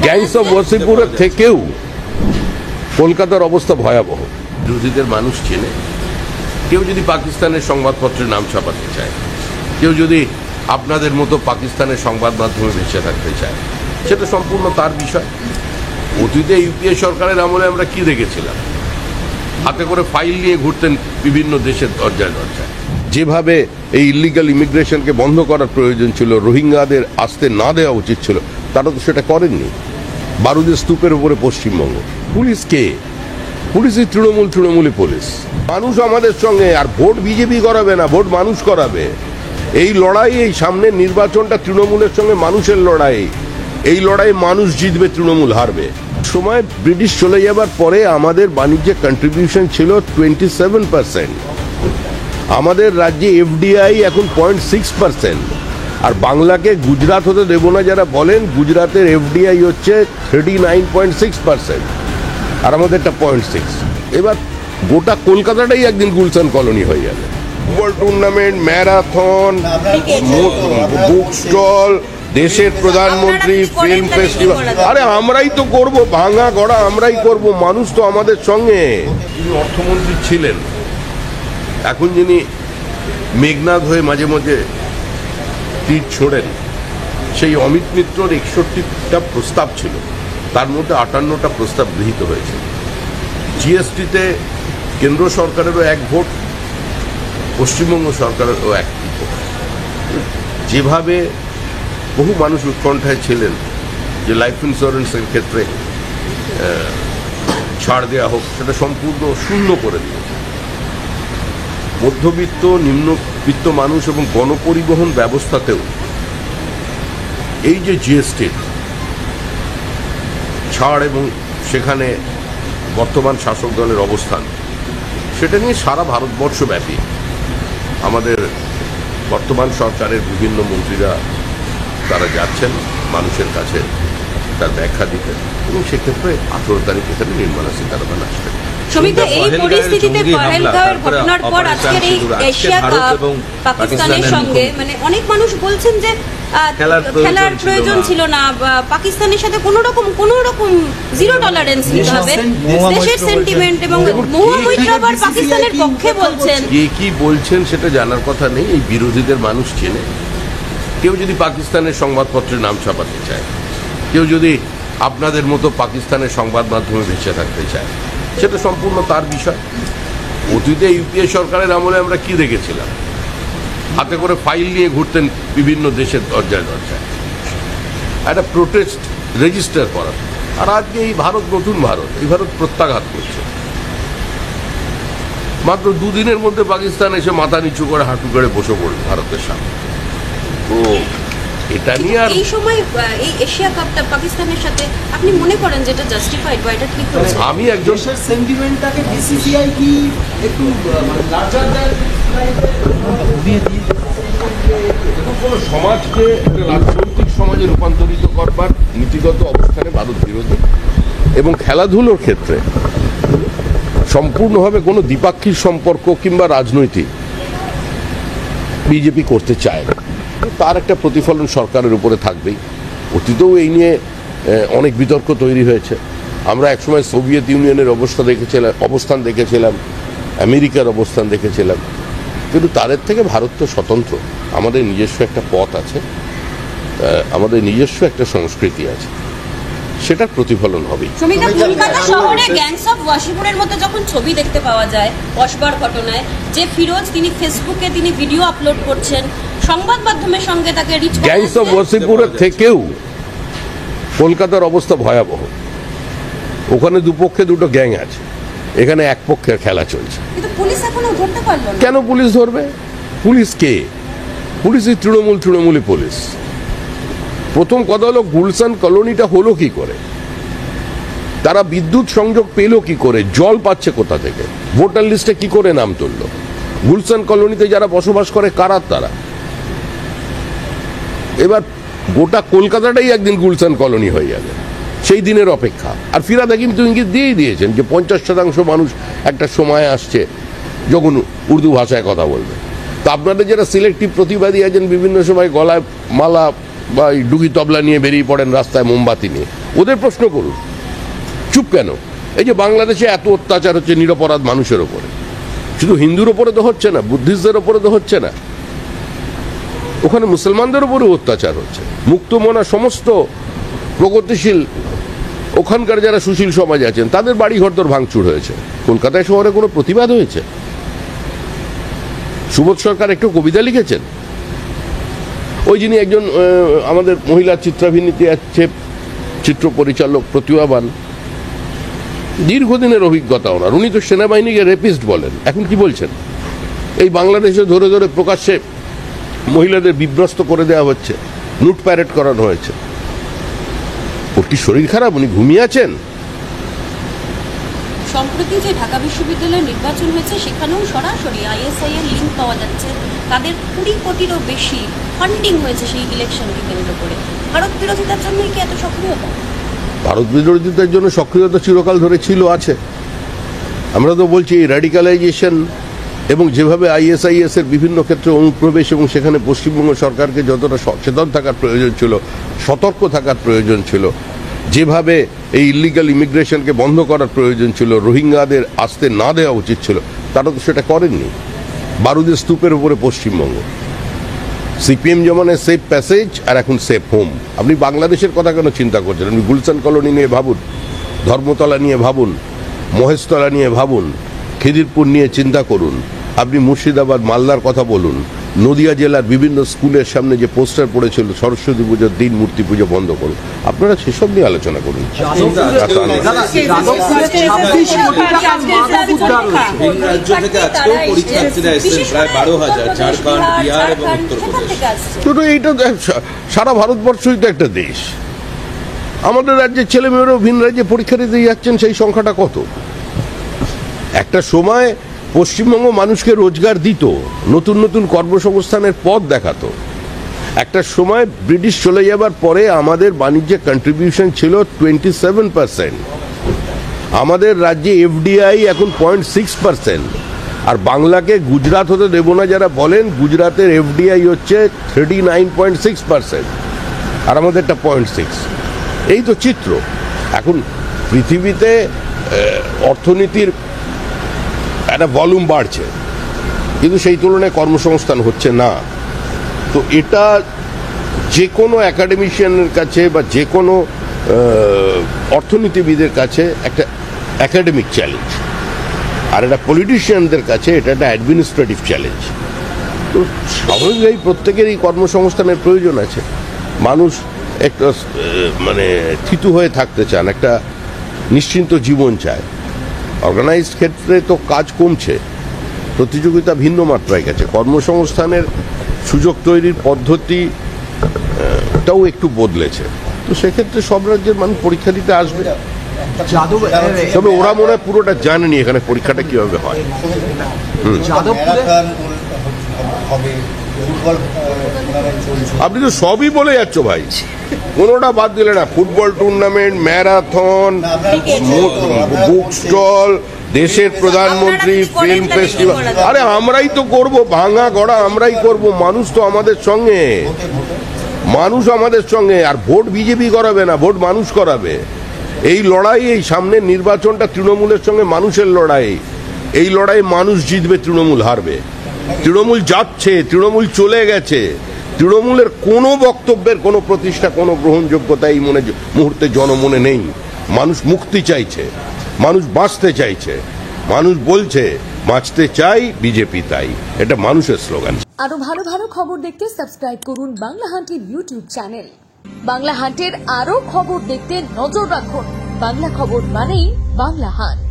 Gangs of ওয়াসিপুরের থেকেও কলকাতার অবস্থা ভয়াবহ। বিরোধীদের মানুষ চেনে। কেউ যদি পাকিস্তানের সংবাদপত্রে নাম ছাপাতে চায়, কেউ যদি আপনাদের মতো পাকিস্তানের সংবাদ মাধ্যমে বেঁচে থাকতে চায়, সেটা সম্পূর্ণ তার বিষয়। অতীতে ইউপিএ সরকারের আমলে আমরা কি দেখেছিলাম? হাতে করে ফাইল নিয়ে ঘুরতেন বিভিন্ন দেশের দরজায় দরজায়। যেভাবে এই ইলিগাল ইমিগ্রেশনকে বন্ধ করার প্রয়োজন ছিল, রোহিঙ্গাদের আসতে না দেওয়া উচিত ছিল, তারা তো সেটা করেননি। বারুদের স্তূপের উপরে পশ্চিমবঙ্গ। পুলিশ কে? পুলিশই তৃণমূলী পুলিশ। মানুষ আমাদের সঙ্গে, আর ভোট বিজেপি করাবে না, ভোট মানুষ করাবে। এই লড়াই, এই সামনের নির্বাচনটা তৃণমূলের সঙ্গে মানুষের লড়াই। এই লড়াই মানুষ জিতবে, তৃণমূল হারবে। সময় ব্রিটিশ চলে যাবার পরে আমাদের বাণিজ্যের কন্ট্রিবিউশন ছিল 27%। আমাদের রাজ্যে এফডিআই এখন 0.6%। আর বাংলাকে গুজরাট হতে দেব না যারা বলেন, গুজরাটের এফডিআই হচ্ছে 39.6%, আর আমাদেরটা 0.6। এবার গোটা কলকাতাটাই একদিন গুলশান কলোনি হয়ে যাবে। Football tournament, marathon, book stall, দেশের প্রধানমন্ত্রী, ফিল্ম ফেস্টিভ্যাল, আরে আমরাই তো করব, ভাঙা গড়া আমরাই করব। মানুষ তো আমাদের সঙ্গে। তিনি অর্থমন্ত্রী ছিলেন, এখন যিনি মেঘনাদ হয়ে মাঝে মাঝে তীর ছোড়েন, সেই অমিত মিত্রর 61টা প্রস্তাব ছিল, তার মধ্যে 58টা প্রস্তাব গৃহীত হয়েছে। জিএসটিতে কেন্দ্র সরকারেরও 1 ভোট, পশ্চিমবঙ্গ সরকারেরও 1 ভোট। যেভাবে বহু মানুষ উৎকণ্ঠায় ছিলেন যে লাইফ ইন্স্যুরেন্সের ক্ষেত্রে ছাড় দেওয়া হোক, সেটা সম্পূর্ণ শূন্য করে দিয়েছে। মধ্যবিত্ত, নিম্নবিত্ত মানুষ এবং গণপরিবহন ব্যবস্থাতেও এই যে জিএসটির ছাড় এবং সেখানে বর্তমান শাসক দলের অবস্থান, সেটা নিয়ে সারা ভারতবর্ষব্যাপী আমাদের বর্তমান সরকারের বিভিন্ন মন্ত্রীরা তারা যাচ্ছেন মানুষের কাছে তার ব্যাখ্যা দিতে, এবং সেক্ষেত্রে 18 তারিখ এখানে নির্মলা সীতারামন আসবেন। এই পরিস্থিতিতে পহেলগাঁওয়ের ঘটনার পর আজকের এই এশিয়া কাপ পাকিস্তানের সঙ্গে, মানে অনেক মানুষ বলছেন যে খেলার প্রয়োজন ছিল না, পাকিস্তানের সাথে কোনো রকম জিরো টলারেন্স নিতে হবে। দেশের সেন্টিমেন্ট এবং মহামৈত্র আবার পাকিস্তানের পক্ষে বলছেন। কি বলছেন সেটা জানার কথা নেই। এই বিরোধীদের মানুষ চেনে। কেউ যদি পাকিস্তানের সংবাদপত্রে নাম ছাপাতে চায়, কেউ যদি আপনাদের মতো পাকিস্তানের সংবাদ মাধ্যমে বেঁচে থাকতে চায়, সেটা সম্পূর্ণ তার বিষয়। অতীতে ইউপিএ সরকারের আমলে আমরা কি দেখেছিলাম? হাতে করে ফাইল নিয়ে ঘুরতেন বিভিন্ন দেশের দরজায় দরজায়, একটা প্রোটেস্ট রেজিস্টার করা। আর আজকে এই ভারত, নতুন ভারত, এই ভারত প্রত্যাঘাত করছে। মাত্র 2 দিনের মধ্যে পাকিস্তান এসে মাথা নিচু করে হাঁটু করে বসে পড়ল ভারতের সামনে। তো এটা নিয়ে আর এই সময় এই এশিয়া কাপটা পাকিস্তানের সাথে আপনি মনে করেন যেটা জাস্টিফাইড বা এটা ঠিক হচ্ছে? আমি একজন সেন্টিমেন্টটাকে বিসিসিআই কি একটু লার্জার দ্যান কোনো সমাজকে একটা রাজনৈতিক সমাজে রূপান্তরিত করবার নীতিগত অবস্থানে ভারত বিরোধী, এবং খেলাধুলোর ক্ষেত্রে সম্পূর্ণভাবে কোনো দ্বিপাক্ষিক সম্পর্ক কিংবা রাজনৈতিক বিজেপি করতে চায় না। তার একটা প্রতিফলন সরকারের উপরে থাকবেই। অতীতেও এই নিয়ে অনেক বিতর্ক তৈরি হয়েছে। আমরা একসময় সোভিয়েত ইউনিয়নের অবস্থান দেখেছিলাম, আমেরিকার অবস্থান দেখেছিলাম, কিন্তু তাদের থেকে ভারত তো স্বতন্ত্র। আমাদের নিজস্ব একটা পথ আছে, আমাদের নিজস্ব একটা সংস্কৃতি আছে, সেটার প্রতিফলন হবে। কলকাতা শহরে গ্যাংস অফ ওয়াসিপুরের মতো যখন ছবি দেখতে পাওয়া যায় কসবার ঘটনায়, যে ফিরোজ তিনি ফেসবুকে তিনি ভিডিও আপলোড করছেন, সংবাদ মাধ্যমের সঙ্গে তাকে রিচ করা, গ্যাংস অফ ওয়াসিপুরের থেকেও কলকাতার অবস্থা ভয়াবহ। ওখানে দুপক্ষে দুটো গ্যাং আছে, এখানে এক পক্ষের খেলা চলছে। কিন্তু পুলিশ এখনো ধরতে পারলো না। কেন পুলিশ ধরবে? পুলিশ কে? পুলিশই তৃণমূলী পুলিশ। প্রথম কথা হলো, গুলশান কলোনিটা হলো কি করে? তারা বিদ্যুৎ সংযোগ পেল কি করে? জল পাচ্ছে কোথা থেকে? ভোটার লিস্টে কি করে নাম তুললো? গুলশান কলোনিতে যারা বসবাস করে কারা তারা? এবার গোটা কলকাতাটাই একদিন গুলশান কলোনি হয়ে যাবে, সেই দিনের অপেক্ষা। আর ফিরাদা কিন্তু ইঙ্গিত দিয়েই দিয়েছেন যে 50% মানুষ একটা সময় আসছে যখন উর্দু ভাষায় কথা বলবে। তা আপনাদের যারা সিলেক্টিভ প্রতিবাদী আছেন, বিভিন্ন সময় গলায় মালা বা এই ডুগি তবলা নিয়ে বেরিয়ে পড়েন রাস্তায় মোমবাতি নিয়ে, ওদের প্রশ্ন করুন। চুপ কেন? এই যে বাংলাদেশে এত অত্যাচার হচ্ছে নিরপরাধ মানুষের ওপরে, শুধু হিন্দুর ওপরে তো হচ্ছে না, বুদ্ধিস্টদের ওপরে তো হচ্ছে না, ওখানে মুসলমানদের উপরেও অত্যাচার হচ্ছে। মুক্তমনা সমস্ত প্রগতিশীল ওখানকার যারা সুশীল সমাজ আছেন তাদের বাড়ি ঘরদোর ভাঙচুর হয়েছে। কলকাতায় শহরে কোনো প্রতিবাদ হয়েছে? সুবোধ সরকার একটু কবিতা লিখেছেন? ওই যিনি একজন আমাদের মহিলা চিত্রাভিনীতি আছে, চিত্র পরিচালক, প্রতিভাবান, দীর্ঘদিনের অভিজ্ঞতা ওনার, উনি তো সেনাবাহিনীকে রেপিস্ট বলেন। এখন কি বলছেন? এই বাংলাদেশে ধরে ধরে প্রকাশ্যে মহিলাদের বিভ্রস্ত করে দেওয়া হচ্ছে, লুট প্যারেড করানো হয়েছে। ওর কি শরীর খারাপ? উনি ঘুমিয়ে আছেন? সম্প্রতি যে ঢাকা বিশ্ববিদ্যালয়ের নির্বাচন হয়েছে সেখানেও সরাসরি আইএসআই এর লিঙ্ক পাওয়া যাচ্ছে, তাদের 20 কোটিরও বেশি ফান্ডিং হয়েছে সেই ইলেকশনকে কেন্দ্র করে। ভারত বিরোধিতার জন্য কি এত সক্রিয়তা? ভারত বিরোধিতার জন্য সক্রিয়তা চিরকাল ধরে ছিল, আছে। আমরা তো বলছি এই র্যাডিক্যালাইজেশন এবং যেভাবে আইএসআইএস এর বিভিন্ন ক্ষেত্রে অনুপ্রবেশ এবং সেখানে পশ্চিমবঙ্গ সরকারকে যতটা সচেতন থাকার প্রয়োজন ছিল, সতর্ক থাকার প্রয়োজন ছিল, যেভাবে এই ইলিগাল ইমিগ্রেশনকে বন্ধ করার প্রয়োজন ছিল, রোহিঙ্গাদের আসতে না দেওয়া উচিত ছিল, তারা তো সেটা করেননি। বারুদের স্তূপের উপরে পশ্চিমবঙ্গ, সিপিএম যেমন সেফ প্যাসেজ আর এখন সেফ হোম। আপনি বাংলাদেশের কথা কেন চিন্তা করছেন? আপনি গুলশান কলোনি নিয়ে ভাবুন, ধর্মতলা নিয়ে ভাবুন, মহেশতলা নিয়ে ভাবুন, খিদিরপুর নিয়ে চিন্তা করুন, আপনি মুর্শিদাবাদ মালদার কথা বলুন, নদিয়া জেলার বিভিন্ন স্কুলের সামনে যে পোস্টার পড়েছিল সরস্বতী পুজোর দিন মূর্তি পুজো বন্ধ করুন, আপনারা সেসব নিয়ে আলোচনা করুন। এইটা সারা ভারতবর্ষই তো একটা দেশ। আমাদের রাজ্যের ছেলে মেয়েরাও ভিন রাজ্যে পরীক্ষা দিতে যাচ্ছেন, সেই সংখ্যাটা কত? একটা সময় পশ্চিমবঙ্গ মানুষকে রোজগার দিত, নতুন নতুন কর্মসংস্থানের পথ দেখাতো। একটা সময় ব্রিটিশ চলে যাবার পরে আমাদের বাণিজ্যে কন্ট্রিবিউশন ছিল 27%। আমাদের রাজ্যে এফডিআই এখন 0.6%। আর বাংলাকে গুজরাট হতে দেব না যারা বলেন, গুজরাটের এফডিআই হচ্ছে 39.6% আর আমাদেরটা 0.6। এই তো চিত্র। এখন পৃথিবীতে অর্থনীতির একটা ভলিউম বাড়ছে, কিন্তু সেই তুলনায় কর্মসংস্থান হচ্ছে না। তো এটা যে কোনো একাডেমিশিয়ানের কাছে বা যে কোনো অর্থনীতিবিদের কাছে একটা একাডেমিক চ্যালেঞ্জ, আর এটা পলিটিশিয়ানদের কাছে এটা একটা অ্যাডমিনিস্ট্রেটিভ চ্যালেঞ্জ। তো স্বাভাবিকভাবেই প্রত্যেকেরই কর্মসংস্থানের প্রয়োজন আছে। মানুষ একটা মানে থিতু হয়ে থাকতে চান, একটা নিশ্চিন্ত জীবন চায়। অর্গানাইজড ক্ষেত্রে তো কাজ কমছে, প্রতিযোগিতা ভিন্ন মাত্রায় গেছে, কর্মসংস্থানের সুযোগ তৈরির পদ্ধতিটাও একটু বদলেছে। তো সেক্ষেত্রে সব রাজ্যের মানুষ পরীক্ষা দিতে আসবে, তবে ওরা মনে হয় পুরোটা জানেনি এখানে পরীক্ষাটা কিভাবে হয়। আপনি তো সবই বলে যাচ্ছ ভাই, কোনোটা বাদ দিলে না। Football tournament, marathon, book stall, দেশের প্রধানমন্ত্রী, ফিল্ম ফেস্টিভ্যাল, আরে আমরাই তো করব, ভাঙা গড়া আমরাই করব। মানুষ তো আমাদের সঙ্গে, মানুষ আমাদের সঙ্গে। আর ভোট বিজেপি করাবে না, ভোট মানুষ করাবে। এই লড়াই, এই সামনের নির্বাচনটা তৃণমূলের সঙ্গে মানুষের লড়াই। এই লড়াই মানুষ জিতবে, তৃণমূল হারবে। তৃণমূল যাচ্ছে, তৃণমূল চলে গেছে। তৃণমূলের কোনো বক্তব্যের কোনো প্রতিষ্ঠা, কোনো গ্রহণযোগ্যতা এই মুহূর্তে জনমনে নেই। মানুষ মুক্তি চাইছে, মানুষ বাঁচতে চাইছে, মানুষ বলছে বাঁচতে চাই, বিজেপি তাই। এটা মানুষের স্লোগান। আরো ভালো ভালো খবর দেখতে সাবস্ক্রাইব করুন বাংলা হান্টের ইউটিউব চ্যানেল। বাংলা হান্টের আরো খবর দেখতে নজর রাখুন। বাংলা খবর মানেই বাংলা হান্ট।